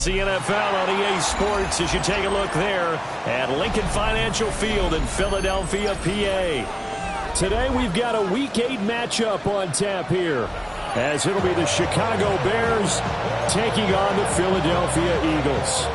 The NFL on EA Sports as you take a look there at Lincoln Financial Field in Philadelphia, PA. Today we've got a Week 8 matchup on tap here, as it'll be the Chicago Bears taking on the Philadelphia Eagles.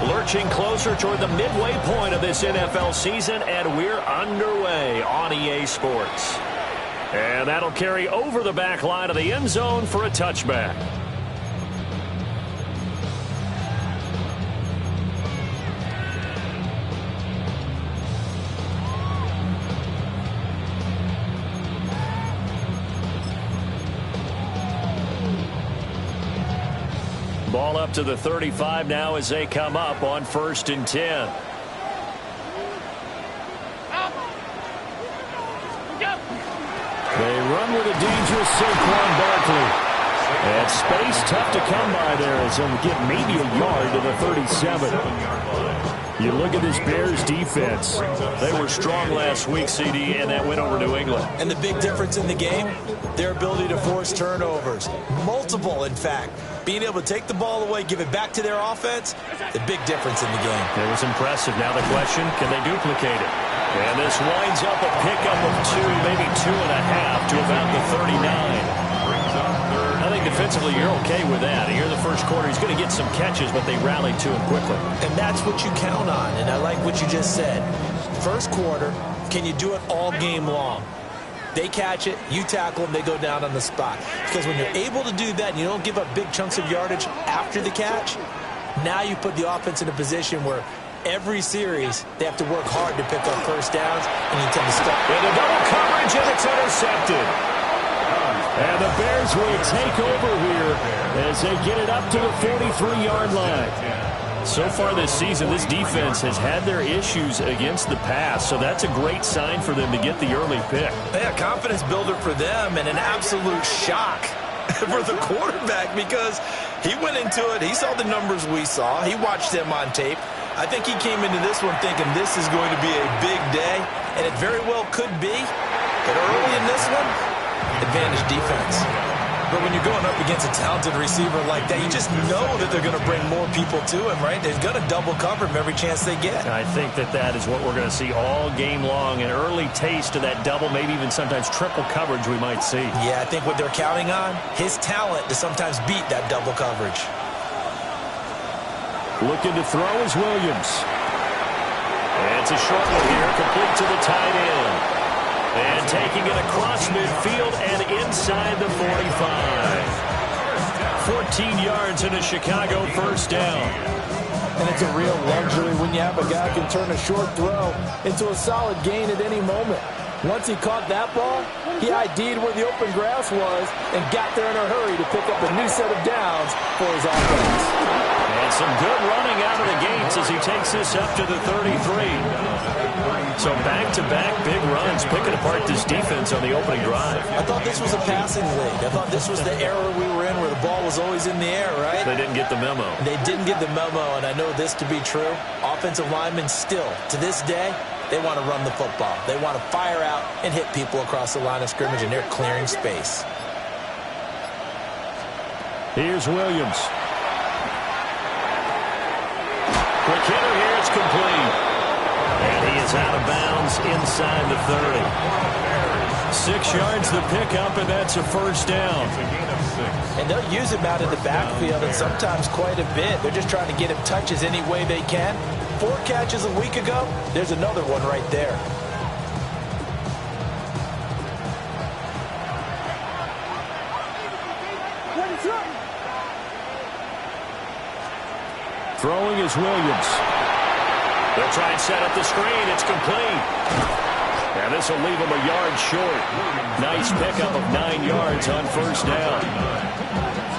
Lurching closer toward the midway point of this NFL season, and we're underway on EA Sports. And that'll carry over the back line of the end zone for a touchback. Ball up to the 35 now as they come up on 1st and 10. They run with a dangerous Saquon Barkley. And space tough to come by there as they'll get maybe a yard to the 37. You look at this Bears defense. They were strong last week, CD, and that went over New England. And the big difference in the game, their ability to force turnovers. Multiple, in fact. Being able to take the ball away, give it back to their offense, the big difference in the game. It was impressive. Now the question, can they duplicate it? And this winds up a pickup of 2, maybe 2.5 to about the 39. I think defensively you're okay with that. Here in the first quarter, he's going to get some catches, but they rallied to him quickly. And that's what you count on, and I like what you just said. First quarter, can you do it all game long? They catch it, you tackle them, they go down on the spot. Because when you're able to do that and you don't give up big chunks of yardage after the catch, now you put the offense in a position where every series they have to work hard to pick up first downs, and you tend to stop. And a double coverage, and it's intercepted. And the Bears will take over here as they get it up to the 43-yard line. So far this season, this defense has had their issues against the pass, so that's a great sign for them to get the early pick. Yeah, confidence builder for them and an absolute shock for the quarterback because he went into it, he saw the numbers we saw, he watched them on tape. I think he came into this one thinking this is going to be a big day, and it very well could be. But early in this one, advantage defense. But when you're going up against a talented receiver like that, you just know that they're going to bring more people to him, right? They're going to double cover him every chance they get. I think that is what we're going to see all game long, an early taste of that double, maybe even sometimes triple coverage we might see. Yeah, I think what they're counting on, his talent to sometimes beat that double coverage. Looking to throw is Williams. And it's a short one here, complete to the tight end. And taking it across midfield and inside the 45. 14 yards and a Chicago first down. And it's a real luxury when you have a guy who can turn a short throw into a solid gain at any moment. Once he caught that ball, he ID'd where the open grass was and got there in a hurry to pick up a new set of downs for his offense. And some good running out of the gates as he takes this up to the 33. So back-to-back big runs, picking apart this defense on the opening drive. I thought this was a passing league. I thought this was the era we were in where the ball was always in the air, right? They didn't get the memo. They didn't get the memo, and I know this to be true. Offensive linemen still, to this day, they want to run the football. They want to fire out and hit people across the line of scrimmage, and they're clearing space. Here's Williams. Quick hitter here, it's complete. And he is out of bounds inside the 30. 6 yards the pickup, and that's a first down. And they'll use him out in the backfield, and sometimes quite a bit. They're just trying to get him touches any way they can. 4 catches a week ago, there's another one right there. Throwing is Williams. They'll try and set up the screen. It's complete. And this will leave him a yard short. Nice pickup of 9 yards on first down.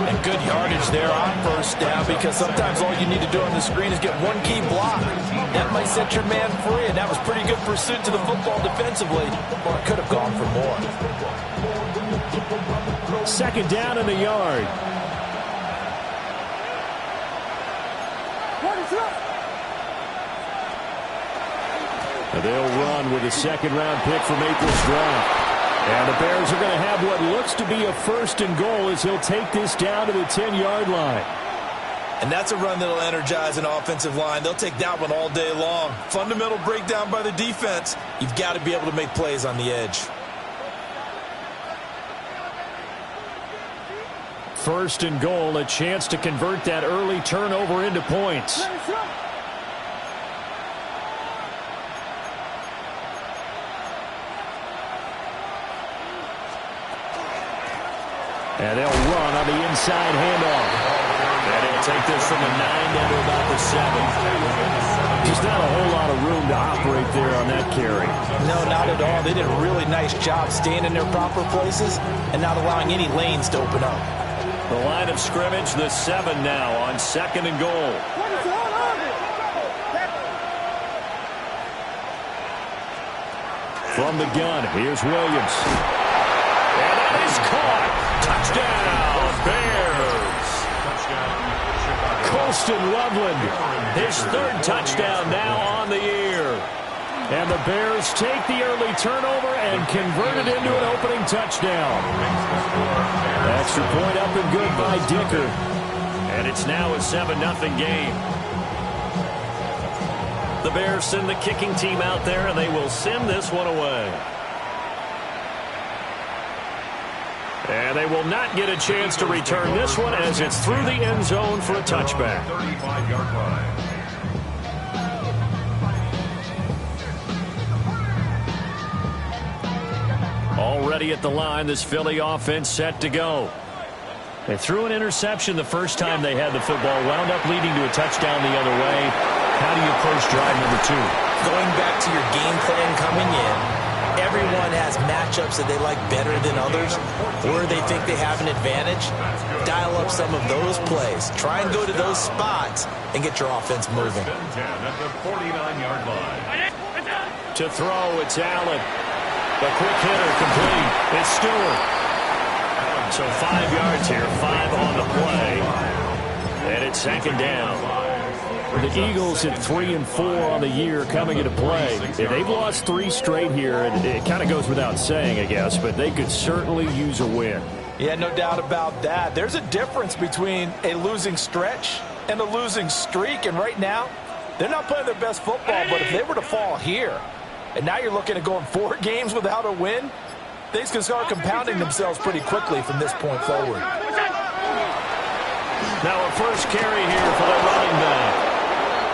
And good yardage there on first down because sometimes all you need to do on the screen is get one key block. That might set your man free, and that was pretty good pursuit to the football defensively. Or it could have gone for more. Second down in the yard. And they'll run with a second-round pick from April's draft. And the Bears are going to have what looks to be a first and goal as he'll take this down to the 10-yard line. And that's a run that'll energize an offensive line. They'll take that one all day long. Fundamental breakdown by the defense. You've got to be able to make plays on the edge. First and goal, a chance to convert that early turnover into points. And they'll run on the inside handoff. And he'll take this from the 9 down to about the 7. Just not a whole lot of room to operate there on that carry. No, not at all. They did a really nice job staying in their proper places and not allowing any lanes to open up. The line of scrimmage, the 7 now on second and goal. From the gun, here's Williams. And that is caught. Touchdown, Bears. Colston Loveland, his third touchdown now on the year. And the Bears take the early turnover and convert it into an opening touchdown. Extra point up and good by Dicker. And it's now a 7-0 game. The Bears send the kicking team out there, and they will send this one away. And they will not get a chance to return this one as it's through the end zone for a touchback. 35-yard line. Already at the line, this Philly offense set to go. They threw an interception the first time they had the football, wound up leading to a touchdown the other way. How do you approach drive number 2? Going back to your game plan coming in, everyone has matchups that they like better than others, or they think they have an advantage. Dial up some of those plays. Try and go to those spots and get your offense moving. At the 49-yard line. To throw, it's Allen. The quick hitter complete. It's Stewart. So 5 yards here, 5 on the play. And it's second down. The Eagles at 3-4 on the year coming into play. They've lost 3 straight here, and it kind of goes without saying, I guess, but they could certainly use a win. Yeah, no doubt about that. There's a difference between a losing stretch and a losing streak, and right now, they're not playing their best football, but if they were to fall here, and now you're looking at going 4 games without a win, things can start compounding themselves pretty quickly from this point forward. Now a first carry here for the running back.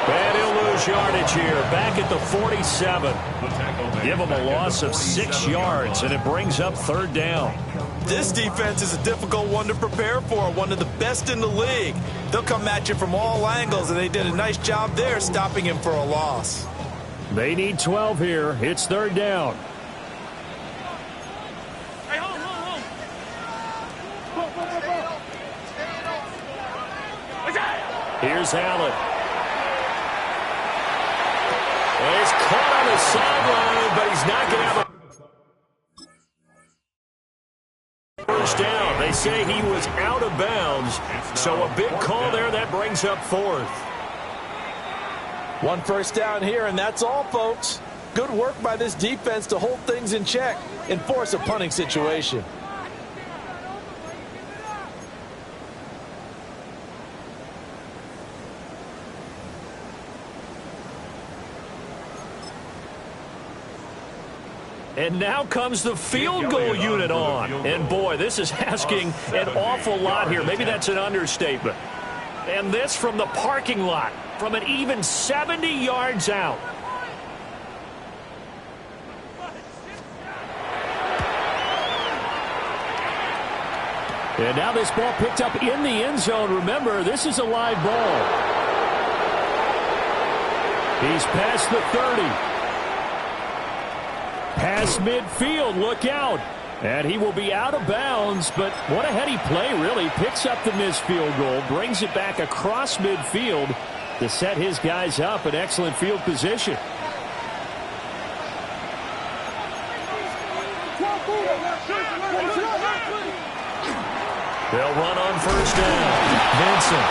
And he'll lose yardage here, back at the 47. Give him a loss of 6 yards, and it brings up third down. This defense is a difficult one to prepare for, one of the best in the league. They'll come at you from all angles, and they did a nice job there stopping him for a loss. They need 12 here. It's third down. Here's Allen. He's caught on the sideline, but he's not going to have a first down. They say he was out of bounds, so a big call there. That brings up fourth. 1 first down here, and that's all, folks. Good work by this defense to hold things in check and force a punting situation. And now comes the field goal unit on. And, boy, this is asking an awful lot here. Maybe that's an understatement. And this from the parking lot, from an even 70 yards out. And now this ball picked up in the end zone. Remember, this is a live ball. He's past the 30. Past midfield, look out. And he will be out of bounds, but what a heady play, really. Picks up the missed field goal, brings it back across midfield to set his guys up in excellent field position. They'll run on first down. Vincent.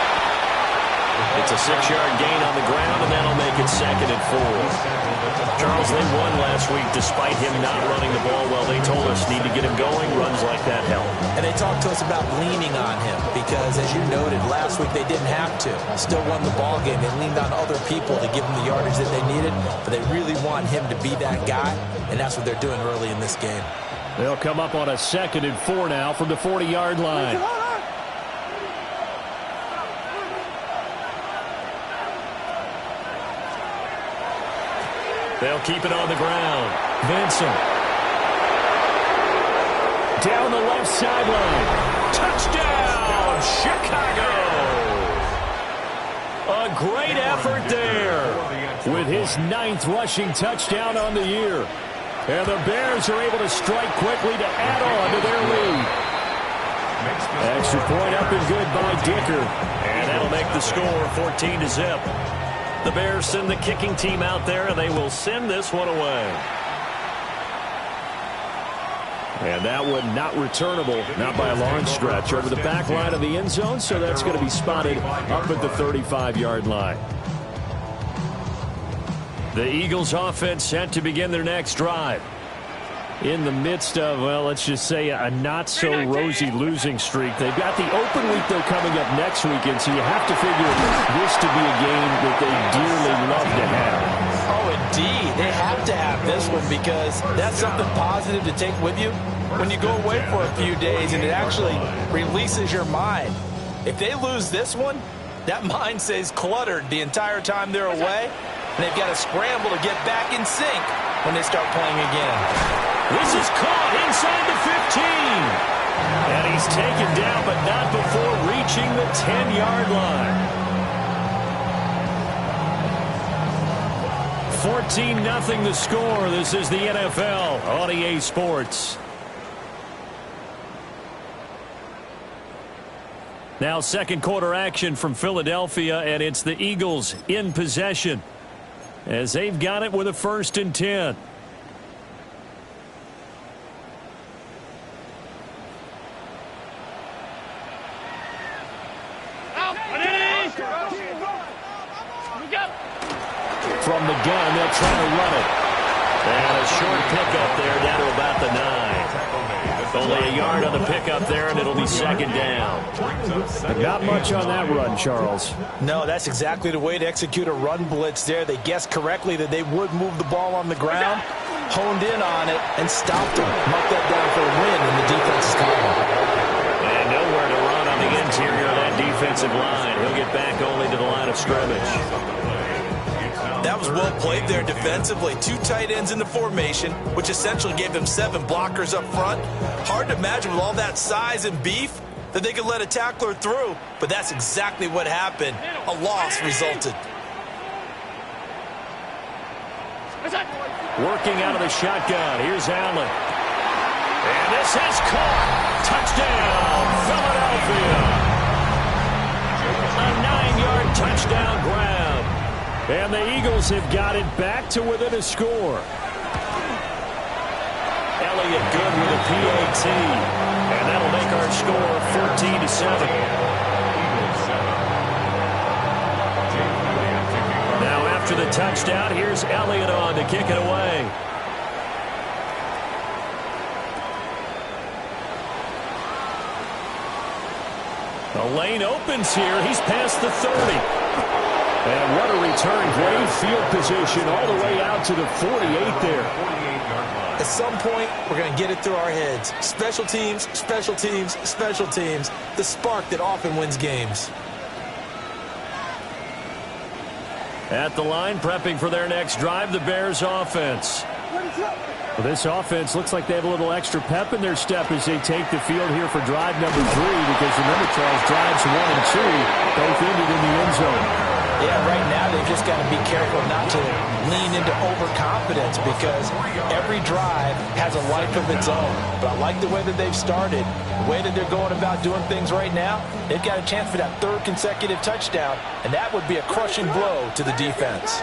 It's a 6-yard gain on the ground, and that'll make it 2nd and 4. Charles, they won last week despite him not running the ball well. They told us need to get him going. Runs like that help. And they talked to us about leaning on him because, as you noted, last week they didn't have to. Still won the ball game. They leaned on other people to give them the yardage that they needed, but they really want him to be that guy, and that's what they're doing early in this game. They'll come up on a 2nd and 4 now from the 40-yard line. They'll keep it on the ground. Vincent. Down the left sideline. Touchdown, Chicago! A great effort there with his 9th rushing touchdown on the year. And the Bears are able to strike quickly to add on to their lead. Extra point up and good by Dicker. And that'll make the score 14-0. The Bears send the kicking team out there, and they will send this one away. And that one not returnable, not by a long stretch, over the back line of the end zone, so that's going to be spotted up at the 35-yard line. The Eagles offense set to begin their next drive. In the midst of, well, let's just say a not-so-rosy losing streak. They've got the open week, though, coming up next weekend, so you have to figure this to be a game that they dearly love to have. Oh, indeed. They have to have this one because that's something positive to take with you when you go away for a few days, and it actually releases your mind. If they lose this one, that mind stays cluttered the entire time they're away, and they've got to scramble to get back in sync when they start playing again. This is caught inside the 15. And he's taken down, but not before reaching the 10-yard line. 14-0 the score. This is the NFL on EA Sports. Now second quarter action from Philadelphia, and it's the Eagles in possession as they've got it with a 1st and 10. From the gun, they'll try to run it. And a short pickup there down to about the 9. Only a yard on the pickup there, and it'll be 2nd down. Not much on that run, Charles. No, that's exactly the way to execute a run blitz there. They guessed correctly that they would move the ball on the ground, honed in on it, and stopped them. Mark that down for a win in the defense's column. And nowhere to run on the interior of that defensive line. He'll get back only to the line of scrimmage. That was well played there defensively. 2 tight ends in the formation, which essentially gave them 7 blockers up front. Hard to imagine with all that size and beef that they could let a tackler through, but that's exactly what happened. A loss resulted. Working out of the shotgun. Here's Allen. And this is caught. Touchdown, Philadelphia. A 9-yard touchdown grab. And the Eagles have got it back to within a score. Elliott good with a PAT. And that'll make our score 14-7. Now after the touchdown, here's Elliott on to kick it away. The lane opens here. He's past the 30. And what a return. Great field position all the way out to the 48 there. At some point, we're going to get it through our heads. Special teams, special teams, special teams. The spark that often wins games. At the line, prepping for their next drive, the Bears offense. Well, this offense looks like they have a little extra pep in their step as they take the field here for drive number 3, because remember, Charles, drives 1 and 2 both ended in the end zone. Yeah, right now they've just got to be careful not to lean into overconfidence, because every drive has a life of its own. But I like the way that they've started, the way that they're going about doing things right now. They've got a chance for that 3rd consecutive touchdown, and that would be a crushing blow to the defense.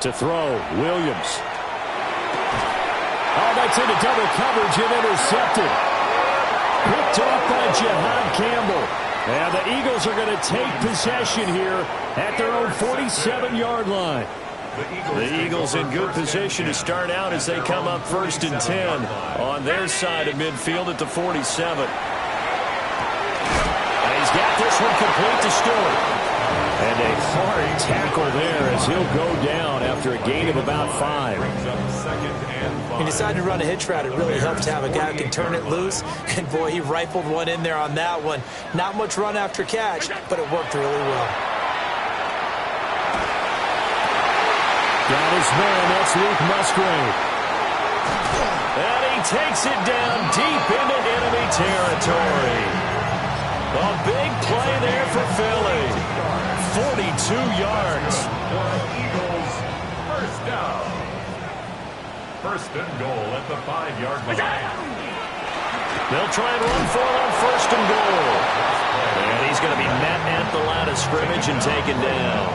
To throw, Williams. Oh, that's into double coverage and intercepted. Picked off by Jihad Campbell. And the Eagles are going to take possession here at their own 47-yard line. The Eagles in good position to start out as they come up 1st and 10 on their side of midfield at the 47. And he's got this one complete to Stewart. And a hard tackle there as he'll go down after a gain of about 5. He decided to run a hitch route. It really helps to have a guy who can turn it loose. And, boy, he rifled one in there on that one. Not much run after catch, but it worked really well. Got his man. That's Luke Musgrave. And he takes it down deep into enemy territory. A big play there for Philly. 42 yards. Eagles, first down. First and goal at the 5-yard line. They'll try and run for it on 1st and goal. And he's going to be met at the line of scrimmage and taken down.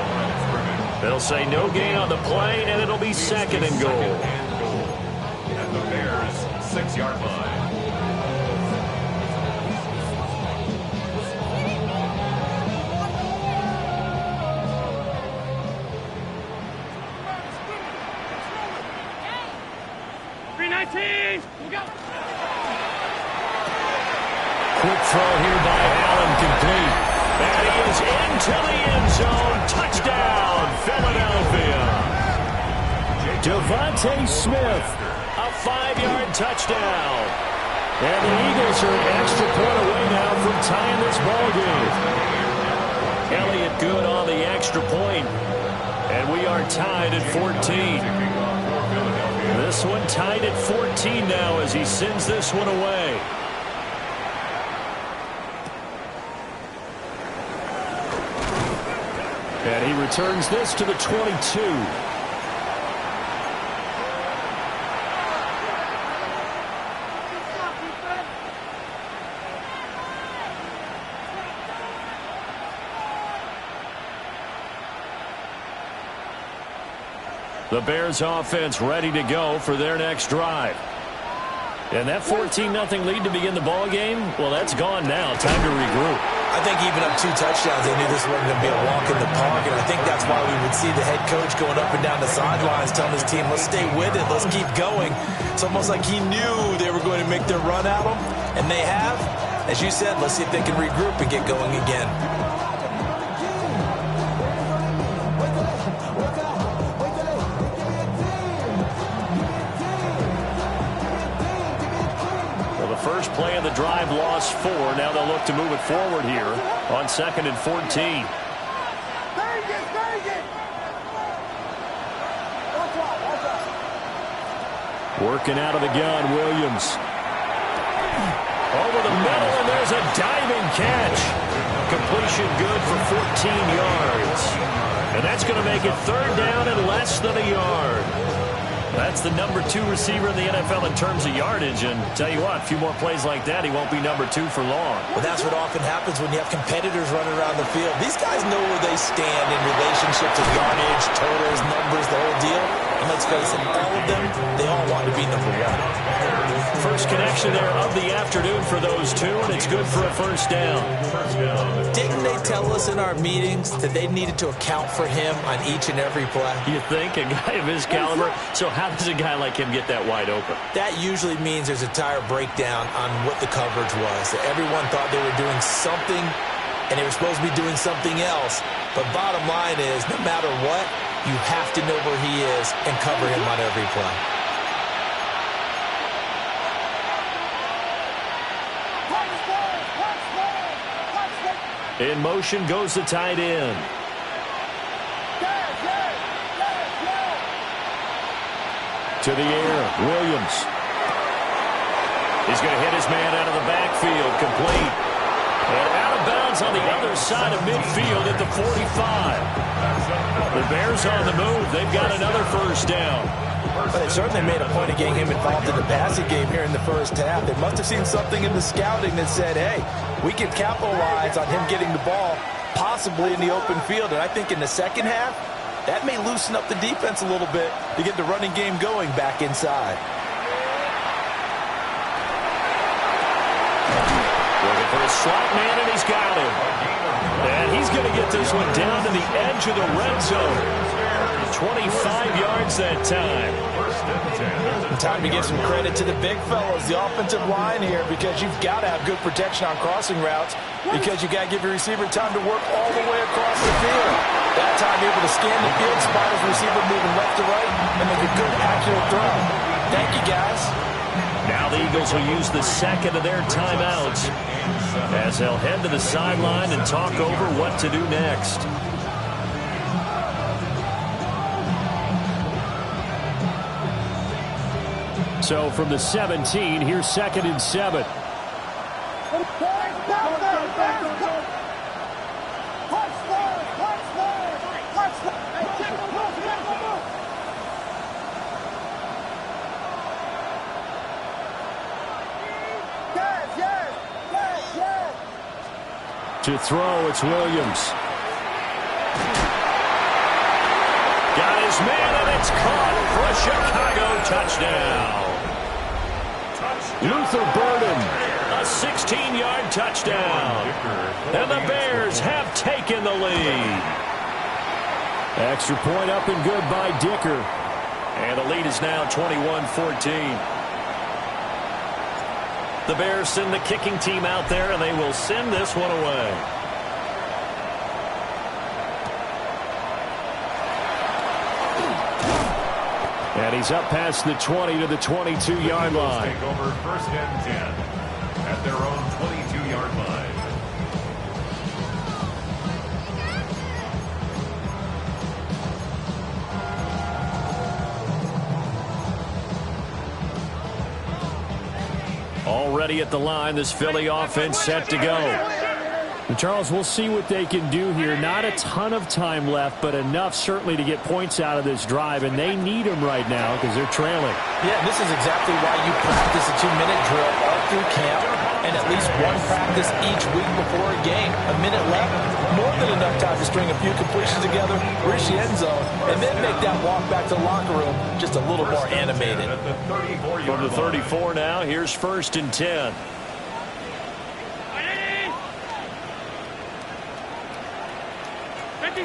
They'll say no gain on the play, and it'll be 2nd and goal. At the Bears' 6-yard line. Quick throw here by Allen, complete. And he is into the end zone. Touchdown, Philadelphia. Devontae Smith, a 5-yard touchdown. And the Eagles are an extra point away now from tying this ball game. Elliott good on the extra point. And we are tied at 14. This one tied at 14 now as he sends this one away. And he returns this to the 22. The Bears offense ready to go for their next drive. And that 14-0 lead to begin the ball game, well, that's gone now. Time to regroup. I think even up 2 touchdowns, they knew this wasn't going to be a walk in the park, and I think that's why we would see the head coach going up and down the sidelines telling his team, let's stay with it, let's keep going. It's almost like he knew they were going to make their run at him, and they have. As you said, let's see if they can regroup and get going again. First play of the drive, lost 4. Now they'll look to move it forward here on 2nd and 14. Working out of the gun, Williams. Over the middle, and there's a diving catch. Completion good for 14 yards. And that's going to make it 3rd down and less than a yard. That's the number 2 receiver in the NFL in terms of yardage. And tell you what, a few more plays like that, he won't be number 2 for long. Well, that's what often happens when you have competitors running around the field. These guys know where they stand in relationship to yardage, totals, numbers, the whole deal. And let's face it, all of them, they all want to be number 1. First connection there of the afternoon for those two, and it's good for a first down. Didn't they tell us in our meetings that they needed to account for him on each and every play? You think? A guy of his caliber? So how does a guy like him get that wide open? That usually means there's a tire breakdown on what the coverage was. That everyone thought they were doing something, and they were supposed to be doing something else. But bottom line is, no matter what, you have to know where he is and cover him on every play. In motion goes the tight end. To the air, Williams. He's going to hit his man out of the backfield, complete. And out of bounds on the other side of midfield at the 45. The Bears on the move. They've got another first down. But they certainly made a point of getting him involved in the passing game here in the first half. They must have seen something in the scouting that said, hey, we can capitalize on him getting the ball possibly in the open field. And I think in the second half, That may loosen up the defense a little bit to get the running game going back inside. Looking for a slot man, and he's got him. And he's going to get this one down to the edge of the red zone. 25 yards that time. Time to give some credit to the big fellas, the offensive line here, because you've got to have good protection on crossing routes, because you got to give your receiver time to work all the way across the field. That time able to scan the field, spot his receiver moving left to right, and make a good, accurate throw. Thank you, guys. Now the Eagles will use the second of their timeouts as they'll head to the sideline and talk over what to do next. So from the 17, here's 2nd and 7. To throw, it's Williams. Got his man, and it's caught for a Chicago touchdown. Luther Burden, a 16-yard touchdown. And the Bears have taken the lead. Extra point up and good by Dicker. And the lead is now 21-14. The Bears send the kicking team out there, and they will send this one away. And he's up past the 20 to the 22-yard line. Take over 1st and 10 at their own 22-yard line. Already at the line, this Philly offense set to go. And Charles, we'll see what they can do here. Not a ton of time left, but enough certainly to get points out of this drive, and they need them right now because they're trailing. Yeah, this is exactly why you practice a 2-minute drill all through camp and at least one practice each week before a game. A minute left, more than enough time to string a few completions together, reach the end zone, and then make that walk back to the locker room just a little more animated. From the 34 now, here's 1st and 10.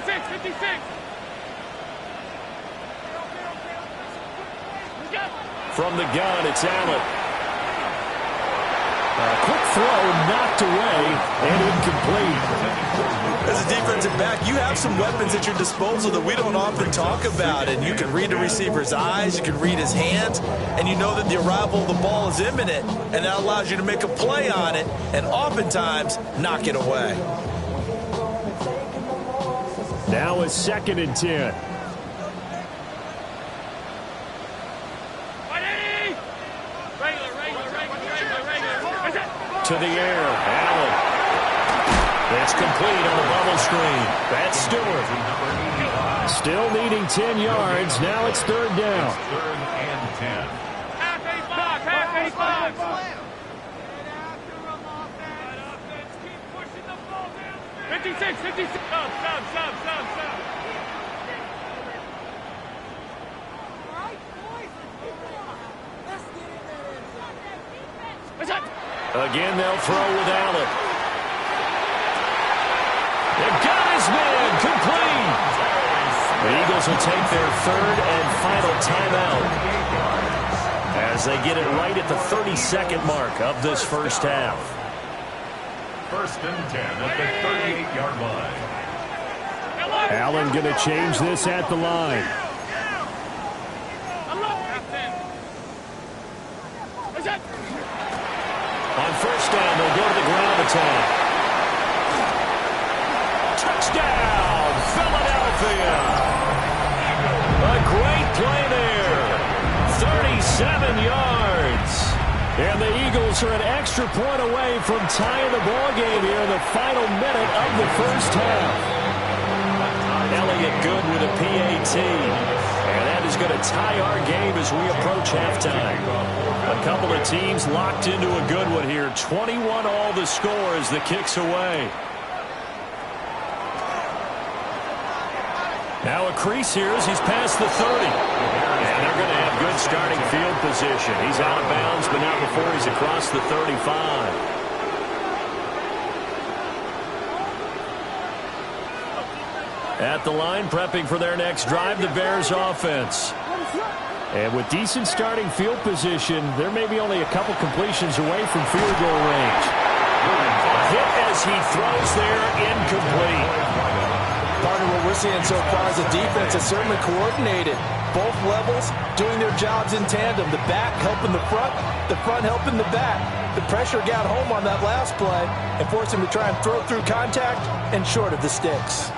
56. From the gun, it's Allen. A quick throw knocked away and incomplete. As a defensive back, you have some weapons at your disposal that we don't often talk about. And you can read the receiver's eyes, you can read his hands, and you know that the arrival of the ball is imminent, and that allows you to make a play on it and oftentimes knock it away. Now it's 2nd and 10. To the air, Allen. It's complete on a bubble screen. That's Stewart. Still needing 10 yards. Now it's 3rd down. 3rd and 10. Half a box. 56. Stop. Again, they'll throw with Allen. They've got his man complete. The Eagles will take their 3rd and final timeout as they get it right at the 32nd mark of this first half. 1st and 10 at the 38-yard line. Allen going to change this at the line. On 1st down, they'll go to the ground attack. Touchdown, Philadelphia. A great play there. 37 yards. And the Eagles are an extra point away from tying the ball game here in the final minute of the first half. Elliott good with a PAT. And that is going to tie our game as we approach halftime. A couple of teams locked into a good one here. 21 all the score as the kick's away. Now a crease here as he's past the 30. And they're going to have good starting field position. He's out of bounds, but not before he's across the 35. At the line, prepping for their next drive, the Bears offense. And with decent starting field position, they're maybe only a couple completions away from field goal range. A hit as he throws there, incomplete. Partner, what we're seeing so far is the defense is certainly coordinated. Both levels doing their jobs in tandem. The back helping the front helping the back. The pressure got home on that last play and forced him to try and throw through contact and short of the sticks.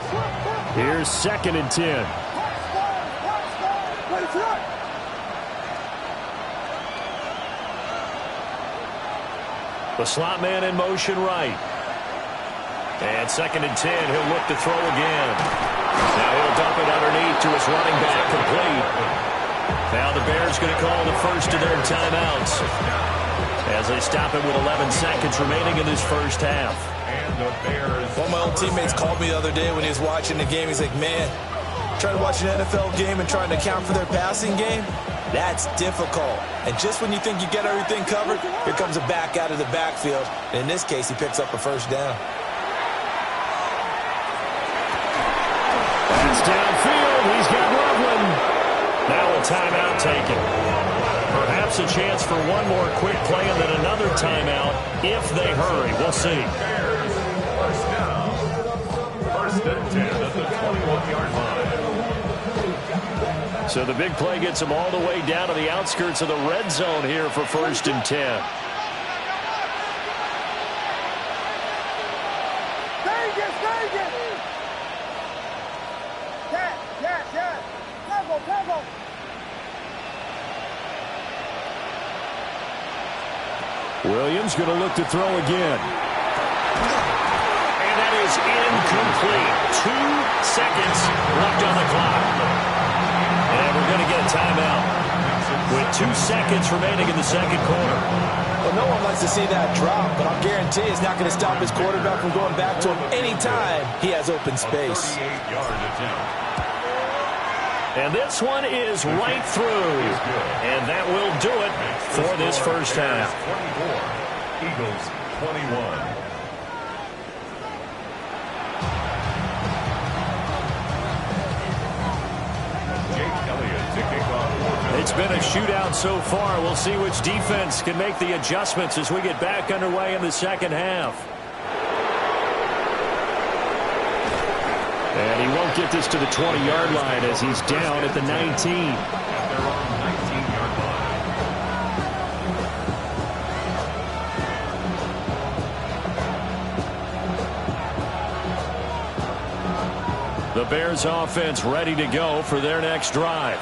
Here's 2nd and 10. The slot man in motion right. And 2nd and 10, he'll look to throw again. Now he'll dump it underneath to his running back, complete. Now the Bears going to call the first of their timeouts as they stop it with 11 seconds remaining in this first half. One of my old teammates called me the other day when he was watching the game. He's like, man, trying to watch an NFL game and trying to account for their passing game, that's difficult. And just when you think you get everything covered, here comes a back out of the backfield. And in this case, he picks up a first down. That's downfield. He's got Loveland. Now a timeout taken. Perhaps a chance for one more quick play and then another timeout if they hurry. We'll see. First down. 1st and 10 at the 21-yard line. So the big play gets them all the way down to the outskirts of the red zone here for 1st and 10. Williams going to look to throw again. And that is incomplete. 2 seconds left on the clock. And we're going to get a timeout with 2 seconds remaining in the second quarter. Well, no one likes to see that drop, but I'll guarantee it's not going to stop his quarterback from going back to him anytime he has open space. 38-yard attempt. And this one is right through. And that will do it for this first half. 24, Eagles 21. It's been a shootout so far. We'll see which defense can make the adjustments as we get back underway in the second half. And he won't get this to the 20-yard line as he's down at the 19. At their own 19-yard line. The Bears offense ready to go for their next drive.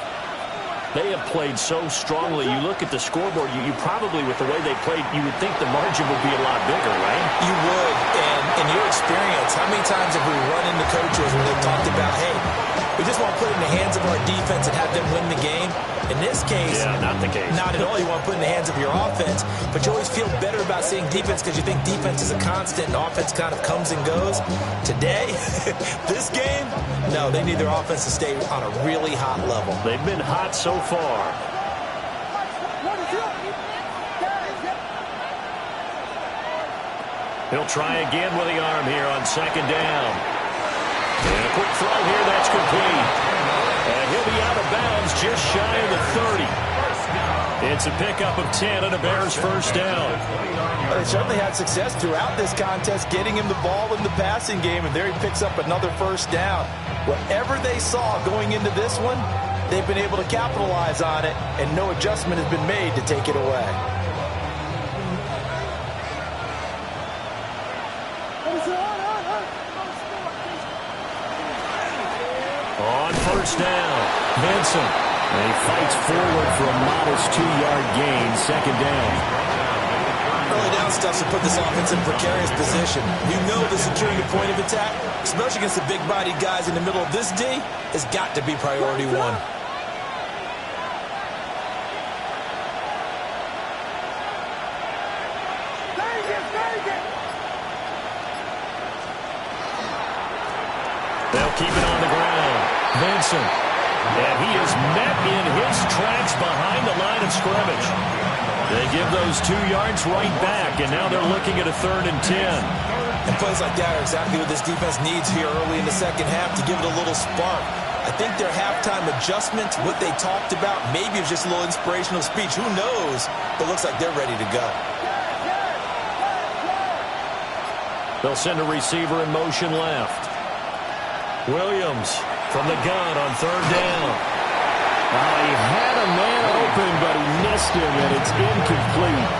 They have played so strongly. You look at the scoreboard, you probably, with the way they played, you would think the margin would be a lot bigger, right? You would. And in your experience, how many times have we run into coaches where they've talked about, hey, we just want to put it in the hands of our defense and have them win the game? In this case, yeah, not the case. Not at all. You want to put it in the hands of your offense, but you always feel better about seeing defense because you think defense is a constant and offense kind of comes and goes. Today, this game, no, they need their offense to stay on a really hot level. They've been hot so far. He'll try again with the arm here on 2nd down. And a quick throw here, that's complete. And he'll be out of bounds just shy of the 30. It's a pickup of 10 and a Bears first down. They certainly had success throughout this contest getting him the ball in the passing game, and there he picks up another first down. Whatever they saw going into this one, they've been able to capitalize on it, and no adjustment has been made to take it away. On first down, Vincent. And he fights forward for a modest 2-yard gain, 2nd down. Early down stuff to put this offense in a precarious position. You know the securing the point of attack, especially against the big-bodied guys in the middle of this D, has got to be priority one. They'll keep it on the ground. Vincent. And he is met in his tracks behind the line of scrimmage. They give those 2 yards right back, and now they're looking at a 3rd and 10. And plays like that are exactly what this defense needs here early in the second half to give it a little spark. I think their halftime adjustments, what they talked about, maybe it was just a little inspirational speech. Who knows? But it looks like they're ready to go. They'll send a receiver in motion left. Williams from the gun on 3rd down. He had a man open, but he missed him, and it's incomplete.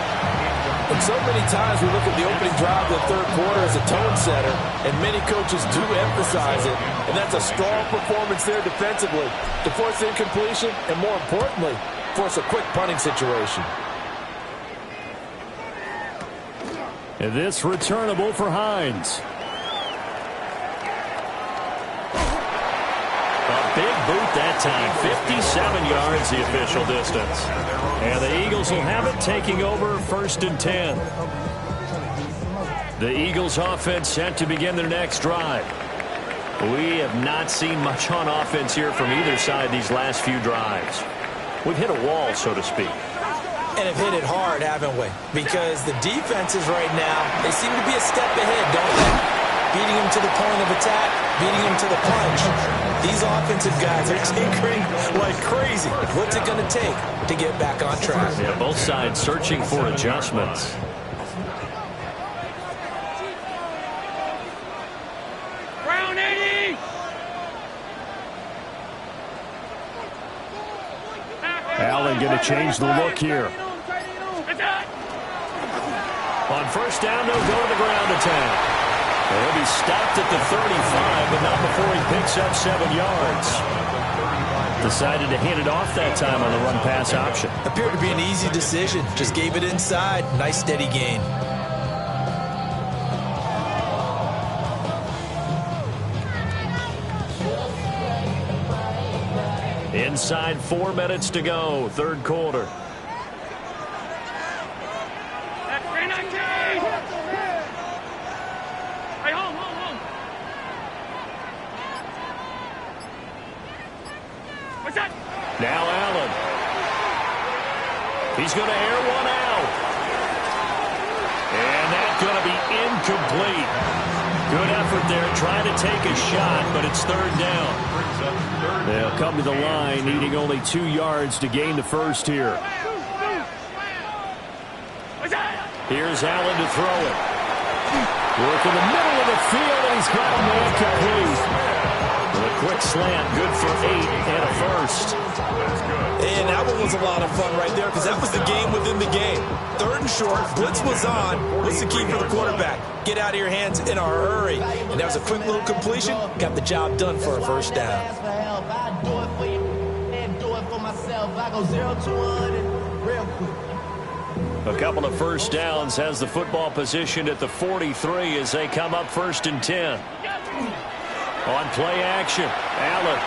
And so many times we look at the opening drive of the third quarter as a tone setter, and many coaches do emphasize it, and that's a strong performance there defensively to force incompletion and, more importantly, force a quick punting situation. And this returnable for Hines. Big boot that time. 57 yards the official distance. And the Eagles will have it, taking over 1st and 10. The Eagles offense set to begin their next drive. We have not seen much on offense here from either side these last few drives. We've hit a wall, so to speak. And have hit it hard, haven't we? Because the defenses right now, they seem to be a step ahead, don't they? Beating him to the point of attack, beating him to the punch. These offensive guys are tinkering like crazy. What's it going to take to get back on track? Yeah, both sides searching for adjustments. Brown 80! Allen going to change the look here. On 1st down, they'll go to the ground attack. He'll be stopped at the 35, but not before he picks up 7 yards. Decided to hand it off that time on the run-pass option. Appeared to be an easy decision. Just gave it inside. Nice steady gain. Inside 4 minutes to go, 3rd quarter. Now Allen. He's going to air one out. And that's going to be incomplete. Good effort there, trying to take a shot, but it's 3rd down. They'll come to the line, needing only 2 yards to gain the first here. Here's Allen to throw it. Work in the middle of the field, and he's got a man complete. With a quick slant, good for 8 and a first. And that one was a lot of fun right there because that was the game within the game. 3rd and short, blitz was on. What's the key for the quarterback? Get out of your hands in a hurry. And that was a quick little completion. Got the job done for a 1st down. A couple of 1st downs has the football positioned at the 43 as they come up 1st and 10. On play action, Allen.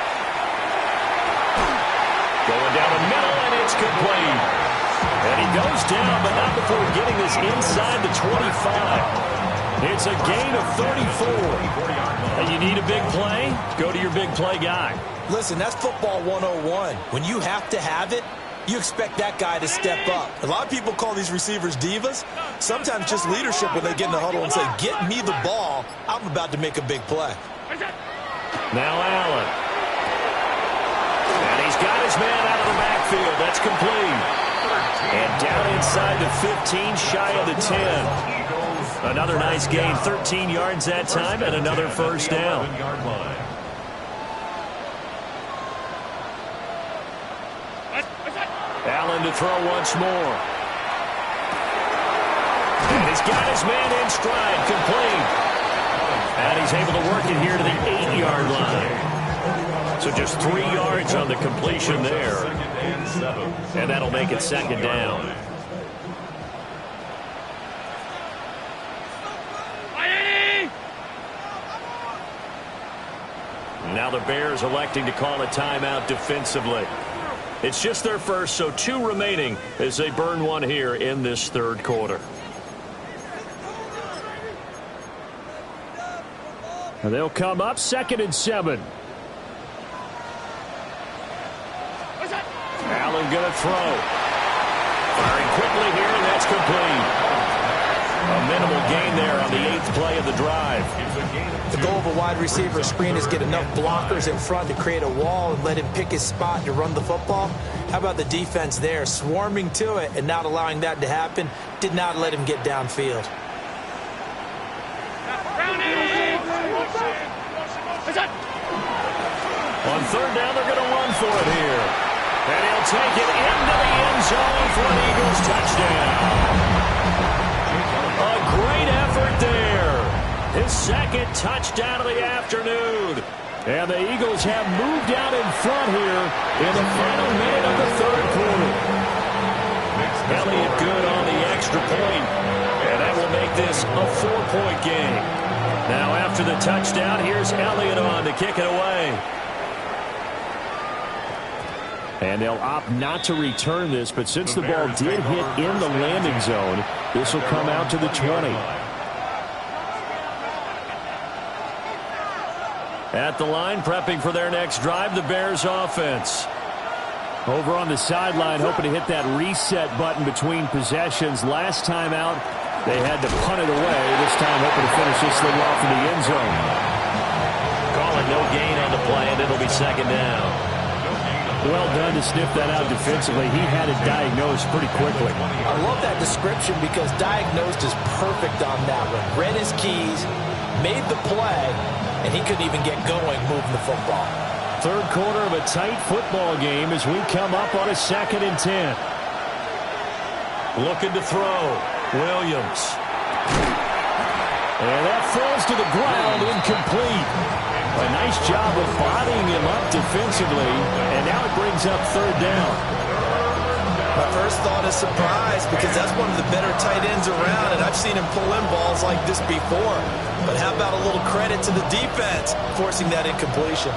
Going down the middle, and it's complete. And he goes down, but not before getting this inside the 25. It's a gain of 34. And you need a big play? Go to your big play guy. Listen, that's football 101. When you have to have it, you expect that guy to step up. A lot of people call these receivers divas. Sometimes just leadership when they get in the huddle and say, get me the ball. I'm about to make a big play. Now Allen. And he's got his man out of the backfield. That's complete. And down inside the 15, shy of the 10. Another nice gain, 13 yards that time, and another 1st down. Allen to throw once more. And he's got his man in stride, complete. And he's able to work it here to the 8-yard line. So just 3 yards on the completion there. And that'll make it 2nd down. Now the Bears electing to call a timeout defensively. It's just their first, so 2 remaining as they burn one here in this 3rd quarter. And they'll come up 2nd and 7. Allen going to throw. Firing quickly here, and that's complete. A minimal gain there on the 8th play of the drive. The goal of a wide receiver screen is get enough blockers in front to create a wall and let him pick his spot to run the football. How about the defense there, swarming to it and not allowing that to happen? Did not let him get downfield. On third down, they're going to run for it here. And he'll take it into the end zone for an Eagles touchdown. A great effort there. His second touchdown of the afternoon. And the Eagles have moved out in front here in the final minute of the third quarter. Elliott good on the extra point. And that will make this a 4-point game. Now after the touchdown, here's Elliott on to kick it away. And they'll opt not to return this, but since the ball did hit in the landing zone, this will come out to the 20. At the line, prepping for their next drive, the Bears offense. Over on the sideline, hoping to hit that reset button between possessions. Last time out, they had to punt it away. This time, hoping to finish this thing off in the end zone. Calling no gain on the play, and it'll be second down. Well done to sniff that out defensively. He had it diagnosed pretty quickly. I love that description because diagnosed is perfect on that one. Read his keys, made the play, and he couldn't even get going moving the football. Third quarter of a tight football game as we come up on a 2nd and 10. Looking to throw. Williams. And that falls to the ground, incomplete. A nice job of bodying him up defensively, and now it brings up third down. My first thought is surprise because that's one of the better tight ends around, and I've seen him pull in balls like this before. But how about a little credit to the defense forcing that incompletion?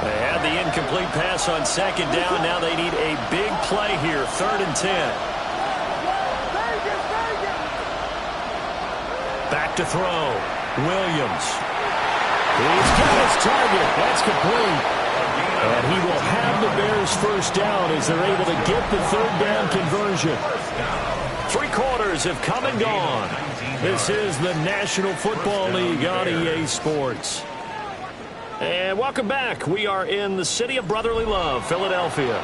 They had the incomplete pass on second down. Now they need a big play here, 3rd and 10. Back to throw. Williams. He's got his target. That's complete. And he will have the Bears first down as they're able to get the third down conversion. 3 quarters have come and gone. This is the National Football League on EA Sports. And welcome back. We are in the city of brotherly love, Philadelphia.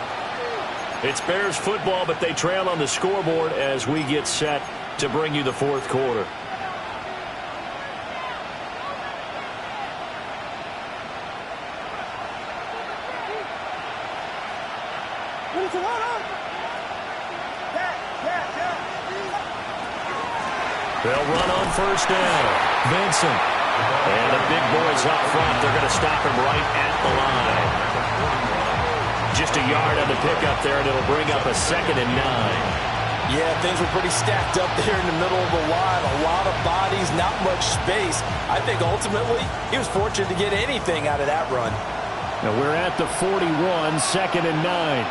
It's Bears football, but they trail on the scoreboard as we get set to bring you the fourth quarter. They'll run on first down. Vincent. And the big boys up front. They're going to stop him right at the line. Just a yard on the pickup there, and it'll bring up a 2nd and 9. Yeah, things were pretty stacked up there in the middle of the line. A lot of bodies, not much space. I think ultimately he was fortunate to get anything out of that run. Now we're at the 41, 2nd and 9.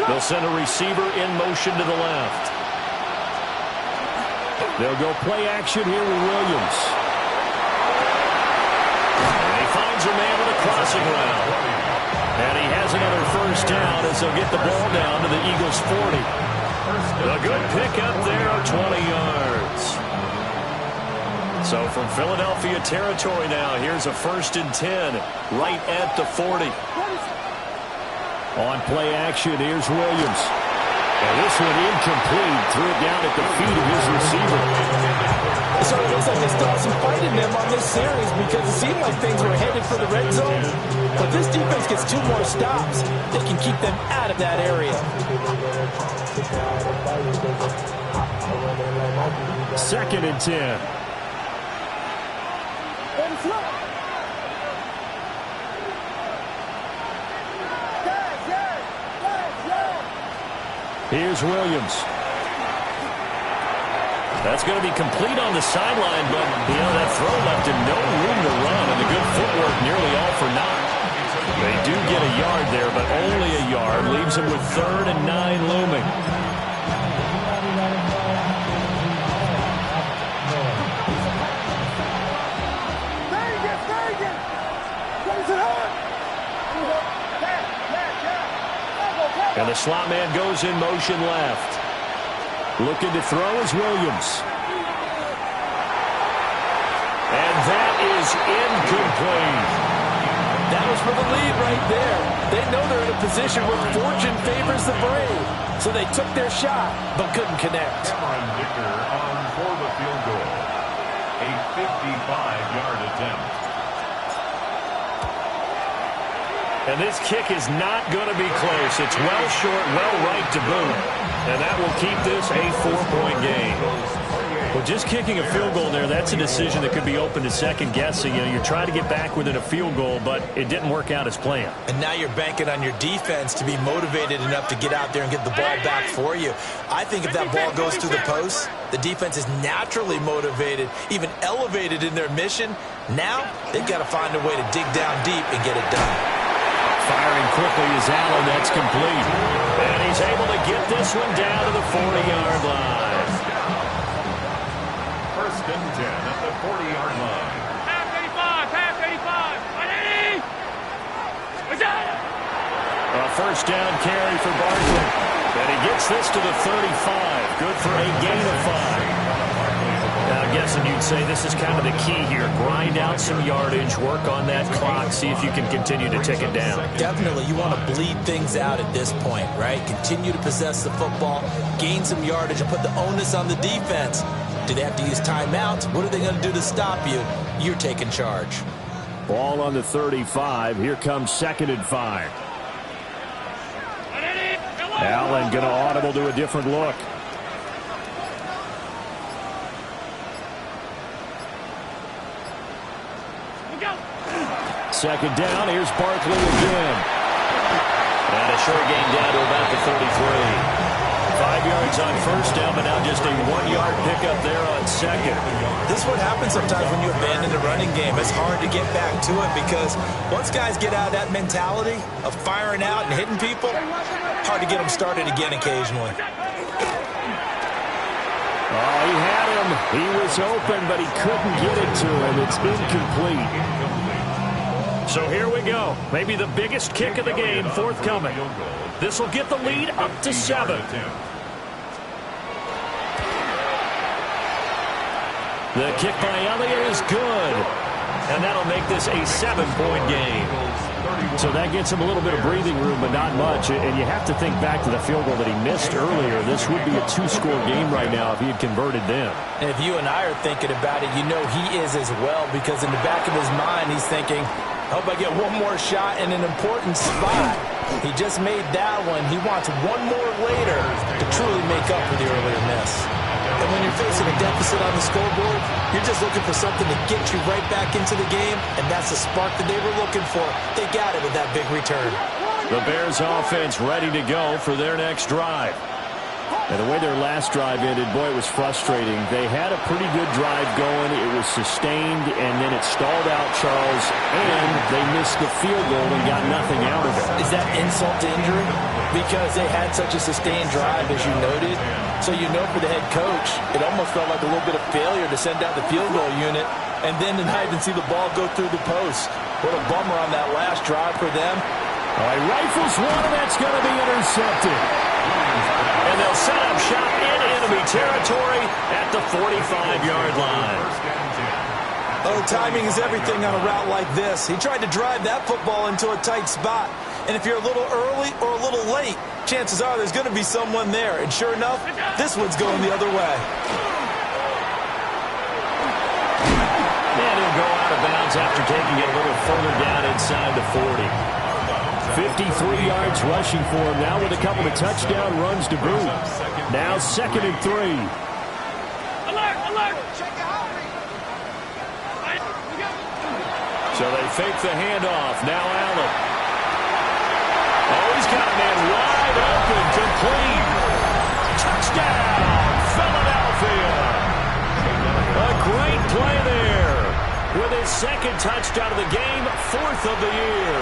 They'll send a receiver in motion to the left. They'll go play action here with Williams. And he finds a man with a crossing route. And he has another first down as they'll get the ball down to the Eagles' 40. A good pickup there of 20 yards. So from Philadelphia territory now, here's a 1st and 10 right at the 40. On play action, here's Williams. And this one incomplete. Threw it down at the feet of his receiver. So it looks like they still have some fight in them on this series because it seemed like things were headed for the red zone. But this defense gets 2 more stops. They can keep them out of that area. 2nd and 10. Here's Williams. That's going to be complete on the sideline, but, that throw left him no room to run, and the good footwork nearly all for naught. They do get a yard there, but only a yard. Leaves him with 3rd and 9 looming. And the slot man goes in motion left. Looking to throw is Williams. And that is incomplete. That was for the lead right there. They know they're in a position where fortune favors the brave. So they took their shot, but couldn't connect. Cameron Dicker on for the field goal. A 55-yard attempt. And this kick is not going to be close. It's well short, well right to boot. And that will keep this a 4-point game. Well, just kicking a field goal there, that's a decision that could be open to second guessing. You know, you're trying to get back within a field goal, but it didn't work out as planned. And now you're banking on your defense to be motivated enough to get out there and get the ball back for you. I think if that ball goes through the post, the defense is naturally motivated, even elevated in their mission. Now they've got to find a way to dig down deep and get it done. Firing quickly is Allen. That's complete. And he's able to get this one down to the 40-yard line. First and 10 at the 40-yard line. Half 85, half 85. 180. What's that? A first down carry for Barkley. And he gets this to the 35. Good for a gain of 5. Now, I'm guessing you'd say this is kind of the key here. Grind out some yardage, work on that clock, see if you can continue to tick it down. Definitely, you want to bleed things out at this point, right? Continue to possess the football, gain some yardage, and put the onus on the defense. Do they have to use timeouts? What are they going to do to stop you? You're taking charge. Ball on the 35. Here comes 2nd and 5. Allen going to audible to a different look. Second down, here's Barkley again. And a short gain down to about the 33. 5 yards on first down, but now just a 1-yard pickup there on second. This is what happens sometimes when you abandon the running game. It's hard to get back to it because once guys get out of that mentality of firing out and hitting people, hard to get them started again occasionally. Oh, he had him. He was open, but he couldn't get it to him. It's incomplete. So here we go. Maybe the biggest kick of the game forthcoming. This will get the lead up to 7. The kick by Elliott is good. And that'll make this a 7-point game. So that gets him a little bit of breathing room, but not much. And you have to think back to the field goal that he missed earlier. This would be a 2-score game right now if he had converted them. And if you and I are thinking about it, you know he is as well, because in the back of his mind, he's thinking, I hope I get one more shot in an important spot. He just made that one. He wants one more later to truly make up for the earlier miss. And when you're facing a deficit on the scoreboard, you're just looking for something to get you right back into the game, and that's the spark that they were looking for. They got it with that big return. The Bears offense ready to go for their next drive. And the way their last drive ended, boy, it was frustrating. They had a pretty good drive going. It was sustained, and then it stalled out, Charles, and they missed the field goal and got nothing out of it. Is that insult to injury? Because they had such a sustained drive, as you noted. So you know for the head coach, it almost felt like a little bit of failure to send out the field goal unit and then to not even see the ball go through the post. What a bummer on that last drive for them. All right, rifles one, and that's going to be intercepted. And they'll set up shop in enemy territory at the 45-yard line. Oh, timing is everything on a route like this. He tried to drive that football into a tight spot. And if you're a little early or a little late, chances are there's going to be someone there. And sure enough, this one's going the other way. And he'll go out of bounds after taking it a little further down inside the 40. 53 yards rushing for him now with a couple of touchdown runs to boot. Now 2nd and 3. Alert, alert. So they fake the handoff. Now Allen. Oh, he's got a man wide open, complete. Touchdown, Philadelphia. A great play there. With his 2nd touchdown of the game, 4th of the year.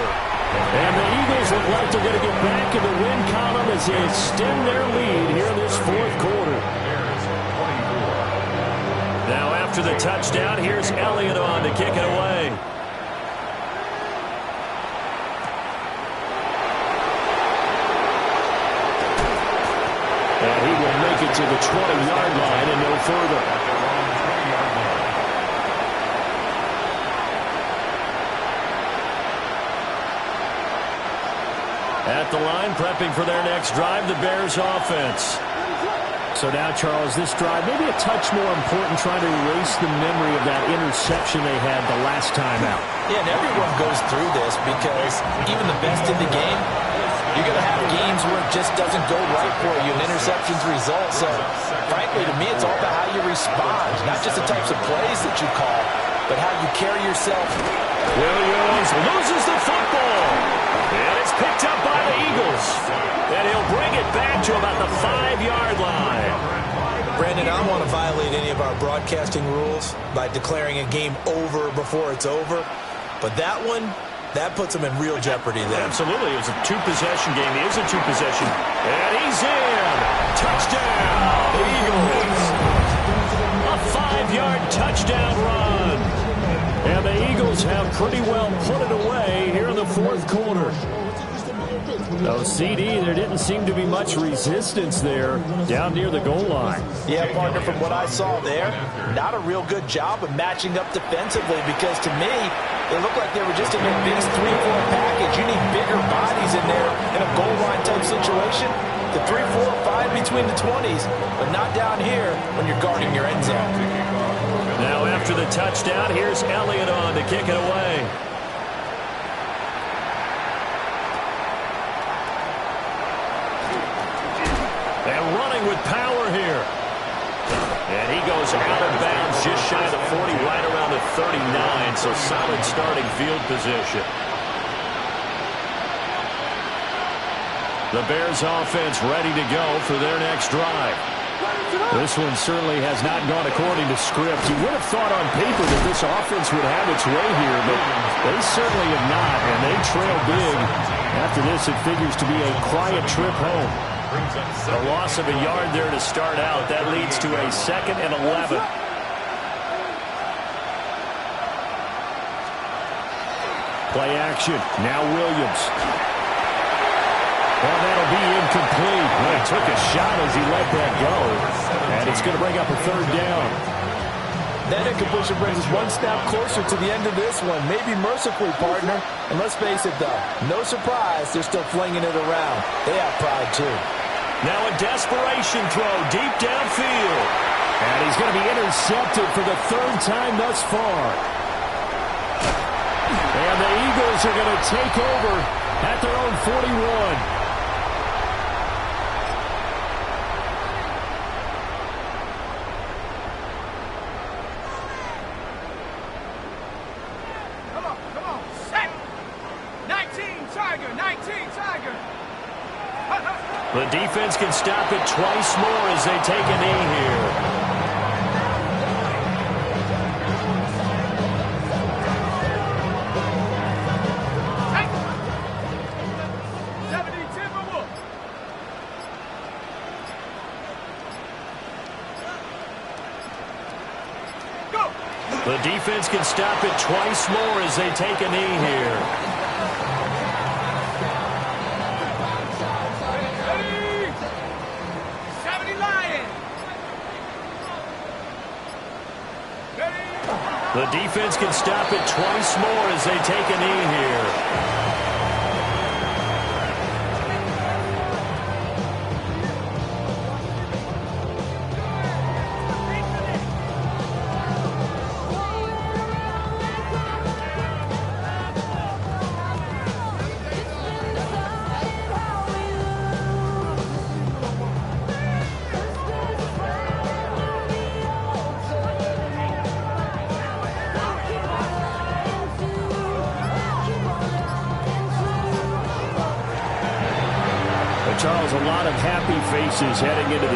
And the Eagles look like they're going to get back in the win column as they extend their lead here in this 4th quarter. Now after the touchdown, here's Elliott on to kick it away. to the 20-yard line and no further. At the line, prepping for their next drive, the Bears offense. So now, Charles, this drive maybe a touch more important, trying to erase the memory of that interception they had the last time out. Yeah, and everyone goes through this because even the best in the game, you're going to have games where it just doesn't go right for you, and interceptions result. So, frankly, to me, it's all about how you respond, not just the types of plays that you call, but how you carry yourself. Williams loses the football. And it's picked up by the Eagles. And he'll bring it back to about the 5-yard line. Brandon, I don't want to violate any of our broadcasting rules by declaring a game over before it's over. But that one, that puts them in real jeopardy there. Absolutely. It was a two-possession game. It is a two-possession. And he's in. Touchdown, Eagles. A 5-yard touchdown run. And the Eagles have pretty well put it away here in the fourth quarter. Oh, CD, there didn't seem to be much resistance there down near the goal line. Yeah, partner, from what I saw there, not a real good job of matching up defensively because to me, it looked like they were just in a base 3-4 package. You need bigger bodies in there in a goal line type situation. The 3, 4, 5 between the 20s, but not down here when you're guarding your end zone. Now after the touchdown, here's Elliott on to kick it away. And running with power here. And he goes out of bounds just shy of the 40, right around the 39. So solid starting field position. The Bears offense ready to go for their next drive. This one certainly has not gone according to script. You would have thought on paper that this offense would have its way here, but they certainly have not, and they trail big. After this, it figures to be a quiet trip home. A loss of a yard there to start out. That leads to a 2nd and 11. Play action. Now Williams. Well, that'll be incomplete. Well, he took a shot as he let that go. And it's going to bring up a 3rd down. That incompletion brings us one snap closer to the end of this one. Maybe mercifully, partner. And let's face it, though. No surprise, they're still flinging it around. They have pride, too. Now a desperation throw deep downfield. And he's going to be intercepted for the 3rd time thus far. And the Eagles are going to take over at their own 41. The defense can stop it twice more as they take a knee here. The defense can stop it twice more as they take a knee here. The defense can stop it twice more as they take a knee here. Charles, a lot of happy faces heading into the